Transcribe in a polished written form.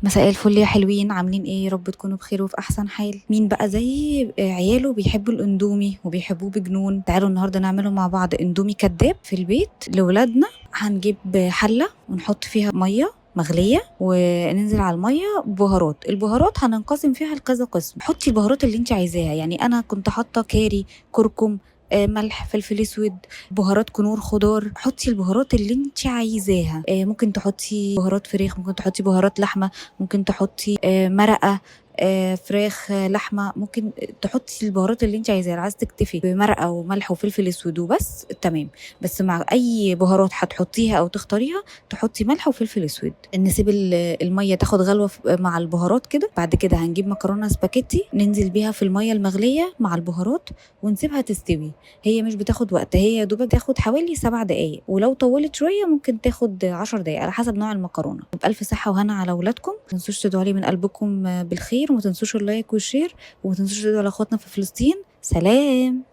مساء الفل يا حلوين، عاملين ايه؟ يا رب تكونوا بخير وفي احسن حال. مين بقى زي عياله بيحبوا الاندومي وبيحبوه بجنون؟ تعالوا النهارده نعمله مع بعض اندومي كداب في البيت لاولادنا. هنجيب حله ونحط فيها ميه مغليه وننزل على الميه ببهارات. البهارات هننقسم فيها لكذا قسم. حطي البهارات اللي انت عايزاها، يعني انا كنت حاطه كاري، كركم، ملح، فلفل اسود، بهارات كنور خضار. حطي البهارات اللي انت عايزاها. ممكن تحطي بهارات فراخ، ممكن تحطي بهارات لحمه، ممكن تحطي مرقه، فراخ، لحمه. ممكن تحطي البهارات اللي انت عايزاها. عايزه تكتفي بمرقه وملح وفلفل اسود وبس تمام. بس مع اي بهارات هتحطيها او تختاريها تحطي ملح وفلفل اسود. نسيب الميه تاخد غلوه مع البهارات كده. بعد كده هنجيب مكرونه سباكيتي ننزل بيها في الميه المغليه مع البهارات ونسيبها تستوي. هي مش بتاخد وقت، هي يا دوبك تاخد حوالي 7 دقايق، ولو طولت شويه ممكن تاخد 10 دقايق على حسب نوع المكرونه. بألف صحه وهنا على اولادكم. ما تنسوش تدعوا لي من قلبكم بالخير، وما تنسوش اللايك والشير، وما تنسوش تدعوا على اخواتنا في فلسطين. سلام.